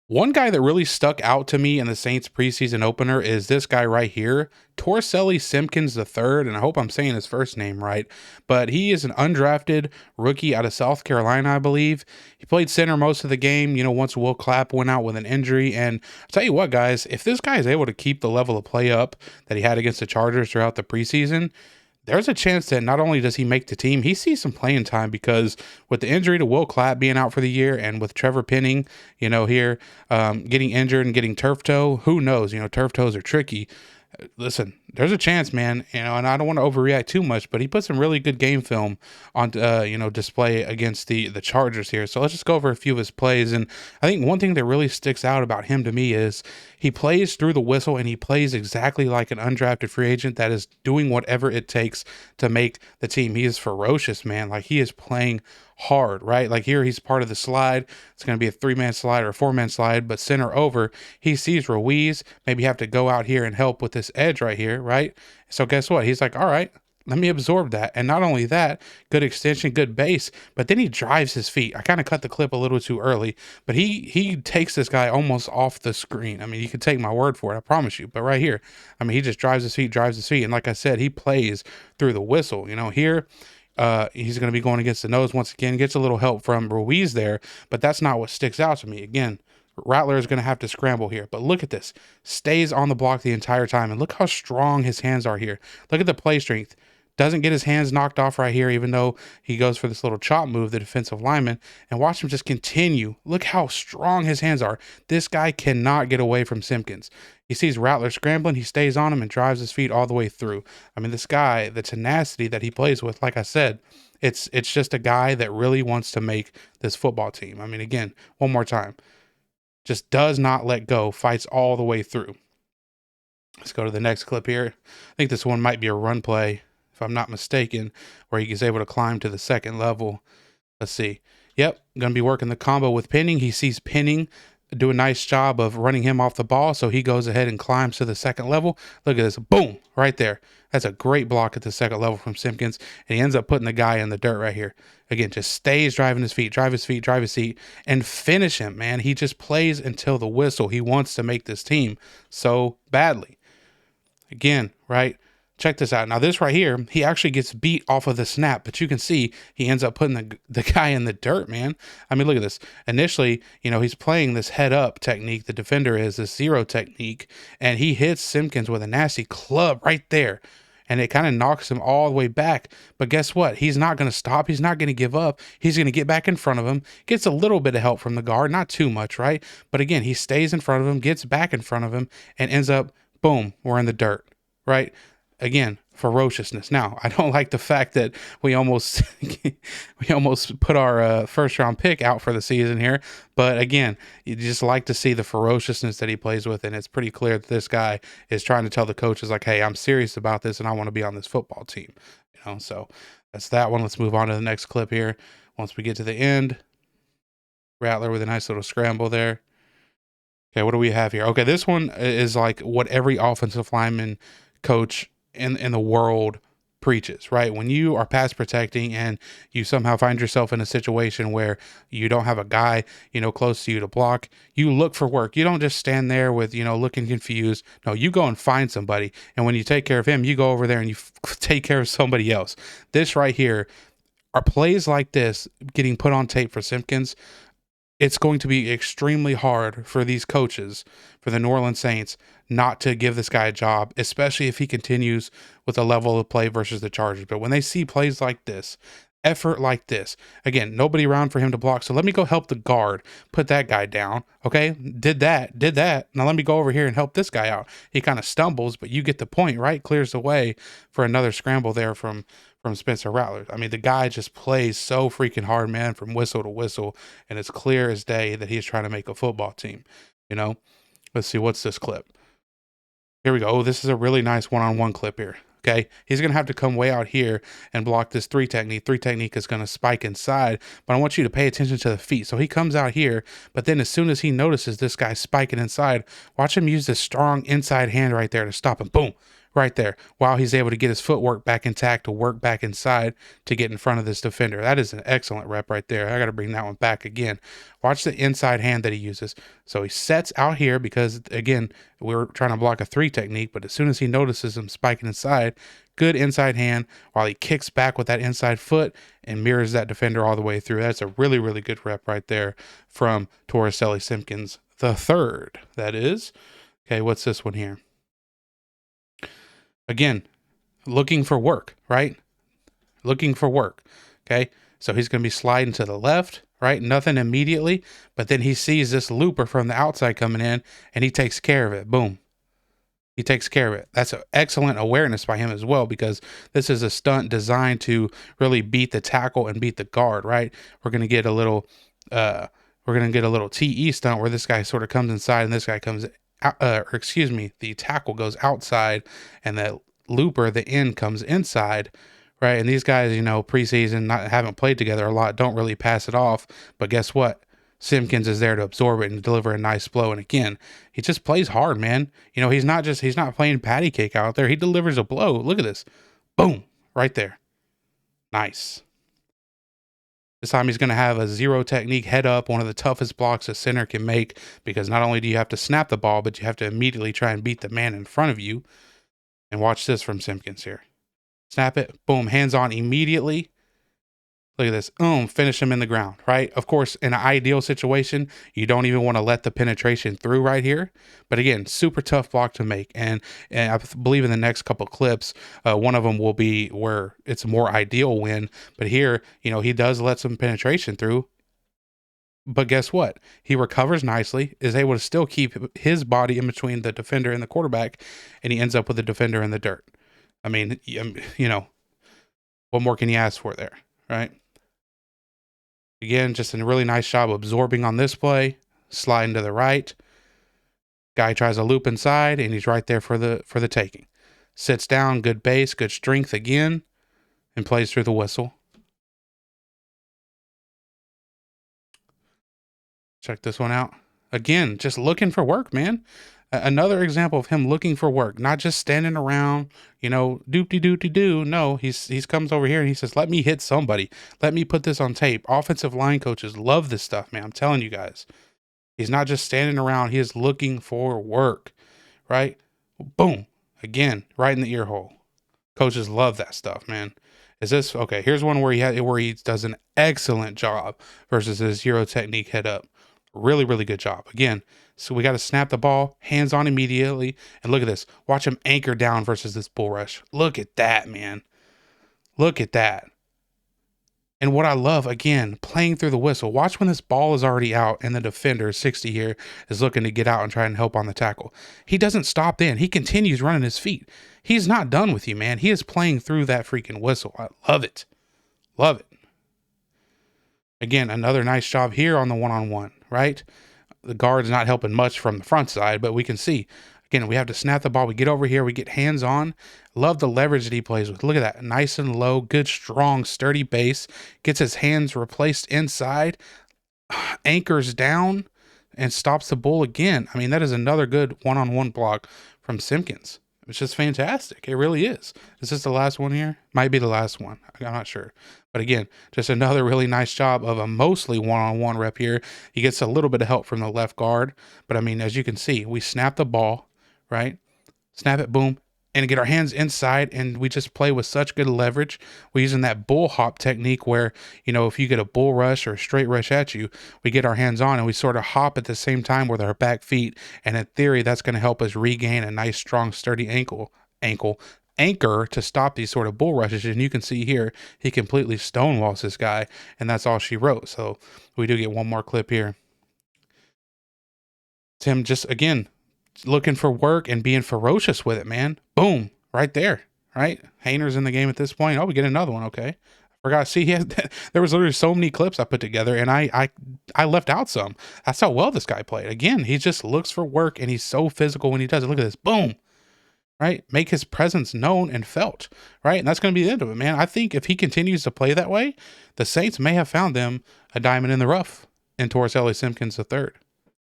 One guy that really stuck out to me in the Saints preseason opener is this guy right here, Torselli Simpkins III, and I hope I'm saying his first name right, but he is an undrafted rookie out of South Carolina, I believe. He played center most of the game, once Will Clapp went out with an injury. And I'll tell you what, guys, if this guy is able to keep the level of play up that he had against the Chargers throughout the preseason, there's a chance that not only does he make the team, he sees some playing time because with the injury to Will Clapp being out for the year and with Trevor Penning, here getting injured and getting turf toe, who knows? Turf toes are tricky. Listen, there's a chance, man. And I don't want to overreact too much, but he put some really good game film on, display against the Chargers here. So let's just go over a few of his plays. And I think one thing that really sticks out about him to me is he plays through the whistle and he plays exactly like an undrafted free agent that is doing whatever it takes to make the team. He is ferocious, man. Like he is playing hard, right? Like here, he's part of the slide. It's going to be a 3-man slide or a 4-man slide, but center over, he sees Ruiz maybe have to go out here and help with this edge right here, right? So guess what? He's like, all right, let me absorb that. And not only that, good extension, good base, but then he drives his feet. I kind of cut the clip a little too early, but he takes this guy almost off the screen. I mean, you can take my word for it, I promise you. But right here, I mean, he just drives his feet, drives his feet. And like I said, he plays through the whistle. Here he's going to be going against the nose once again, gets a little help from Ruiz there, but that's not what sticks out to me. Again, Rattler is going to have to scramble here, but look at this. Stays on the block the entire time, and look how strong his hands are here. Look at the play strength. Doesn't get his hands knocked off right here, even though he goes for this little chop move, the defensive lineman, and watch him just continue. Look how strong his hands are. This guy cannot get away from Simpkins. He sees Rattler scrambling, he stays on him and drives his feet all the way through. I mean, this guy, the tenacity that he plays with, like I said, it's just a guy that really wants to make this football team. I mean, again, one more time, just does not let go, fights all the way through. Let's go to the next clip here. I think this one might be a run play, if I'm not mistaken, where he is able to climb to the second level. Let's see. Yep, going to be working the combo with Penning. He sees Penning do a nice job of running him off the ball, so he goes ahead and climbs to the second level. Look at this. Boom, right there. That's a great block at the second level from Simpkins, and he ends up putting the guy in the dirt right here. Again, just stays driving his feet, drive his feet, drive his feet, and finish him, man. He just plays until the whistle. He wants to make this team so badly. Again, right? Check this out. Now, this right here, he actually gets beat off of the snap, but you can see he ends up putting the guy in the dirt, man. I mean, look at this. Initially, he's playing this head up technique. The defender is this zero technique, and he hits Simpkins with a nasty club right there. And it kind of knocks him all the way back. But guess what? He's not going to stop. He's not going to give up. He's going to get back in front of him. Gets a little bit of help from the guard, not too much, right? But again, he stays in front of him, gets back in front of him, and ends up, boom, we're in the dirt, right? Again, ferociousness. Now, I don't like the fact that we almost put our first round pick out for the season here, but again, you just like to see the ferociousness that he plays with, and it's pretty clear that this guy is trying to tell the coaches like, "Hey, I'm serious about this, and I want to be on this football team." So that's that one. Let's move on to the next clip here. Once we get to the end, Rattler with a nice little scramble there. Okay, what do we have here? Okay, this one is like what every offensive lineman coach in the world preaches, right? When you are pass protecting and you somehow find yourself in a situation where you don't have a guy, close to you to block, you look for work. You don't just stand there with, looking confused. No, you go and find somebody. And when you take care of him, you go over there and you take care of somebody else. This right here are plays like this getting put on tape for Simpkins. It's going to be extremely hard for these coaches, for the New Orleans Saints, not to give this guy a job, especially if he continues with a level of play versus the Chargers. But when they see plays like this, effort like this, again, nobody around for him to block. So let me go help the guard, put that guy down. Okay, did that. Now let me go over here and help this guy out. He kind of stumbles, but you get the point, right? Clears the way for another scramble there from Spencer Rattler. I mean, the guy just plays so freaking hard, man, from whistle to whistle, and it's clear as day that he's trying to make a football team. Let's see, what's this clip? Here we go. Oh, this is a really nice one-on-one clip here. Okay, he's going to have to come way out here and block this three technique. Three technique is going to spike inside, but I want you to pay attention to the feet. So he comes out here, but then as soon as he notices this guy spiking inside, watch him use this strong inside hand right there to stop him. Boom. right there, while he's able to get his footwork back intact to work back inside to get in front of this defender. That is an excellent rep right there. I got to bring that one back again. Watch the inside hand that he uses. So he sets out here because, again, we were trying to block a 3 technique, but as soon as he notices him spiking inside, good inside hand while he kicks back with that inside foot and mirrors that defender all the way through. That's a really, really good rep right there from Torricelli Simpkins the third. That is. Okay, what's this one here? Again, looking for work, right? Looking for work. Okay, so he's going to be sliding to the left, right? Nothing immediately, but then he sees this looper from the outside coming in and he takes care of it. Boom. He takes care of it. That's an excellent awareness by him as well, because this is a stunt designed to really beat the tackle and beat the guard, right? We're going to get a little TE stunt where this guy sort of comes inside and this guy comes the tackle goes outside and that looper, the end, comes inside, right? And these guys, preseason, haven't played together a lot, don't really pass it off. But guess what? Simpkins is there to absorb it and deliver a nice blow. And again, he just plays hard, man. He's not playing patty cake out there. He delivers a blow. Look at this. Boom. Right there. Nice. This time he's going to have a 0 technique head up, one of the toughest blocks a center can make, because not only do you have to snap the ball, but you have to immediately try and beat the man in front of you. And watch this from Simpkins here. Snap it. Boom. Hands on immediately. Look at this. Finish him in the ground, right? Of course, in an ideal situation, you don't even want to let the penetration through right here. But again, super tough block to make. And I believe in the next couple clips, one of them will be where it's a more ideal win. But here, he does let some penetration through. But guess what? He recovers nicely, is able to still keep his body in between the defender and the quarterback, and he ends up with the defender in the dirt. I mean, what more can you ask for there, right? Again, just a really nice job absorbing on this play, sliding to the right. Guy tries a loop inside, and he's right there for the taking. Sits down, good base, good strength again, and plays through the whistle. Check this one out. Again, just looking for work, man. Another example of him looking for work, not just standing around, doop-de-doo-de-doo. No, he's comes over here and he says, let me hit somebody. Let me put this on tape. Offensive line coaches love this stuff, man. I'm telling you guys. He's not just standing around. He is looking for work, right? Boom. Again, right in the ear hole. Coaches love that stuff, man. Is this okay? Here's one where he does an excellent job versus his 0 technique head up. Really, really good job. Again, so we got to snap the ball, hands on immediately. And look at this. Watch him anchor down versus this bull rush. Look at that, man. Look at that. And what I love, again, playing through the whistle. Watch when this ball is already out and the defender, 60 here, is looking to get out and try and help on the tackle. He doesn't stop then. He continues running his feet. He's not done with you, man. He is playing through that freaking whistle. I love it. Love it. Again, another nice job here on the one-on-one, right? The guard's not helping much from the front side, but we can see. Again, we have to snap the ball. We get over here. We get hands on. Love the leverage that he plays with. Look at that. Nice and low. Good, strong, sturdy base. Gets his hands replaced inside. Anchors down and stops the bull again. I mean, that is another good one-on-one block from Simpkins. It's just fantastic. It really is. Is this the last one here? Might be the last one. I'm not sure. But again, just another really nice job of a mostly one-on-one rep here. He gets a little bit of help from the left guard. But I mean, as you can see, we snap the ball, right? Snap it, boom, and get our hands inside, and we just play with such good leverage. We're using that bull hop technique where, if you get a bull rush or a straight rush at you, we get our hands on and we sort of hop at the same time with our back feet. And in theory, that's going to help us regain a nice, strong, sturdy anchor to stop these sort of bull rushes. And you can see here, he completely stonewalls this guy, and that's all she wrote. So we do get one more clip here. Tim just, again, looking for work and being ferocious with it, man. Boom, right there, right? Hayner's in the game at this point. Oh, we get another one. Okay. I forgot. See, there was literally so many clips I put together, and I left out some. That's how well this guy played. Again, he just looks for work, and he's so physical when he does it. Look at this. Boom. Right? Make his presence known and felt, right? And that's going to be the end of it, man. I think if he continues to play that way, the Saints may have found them a diamond in the rough in Torricelli Simpkins III.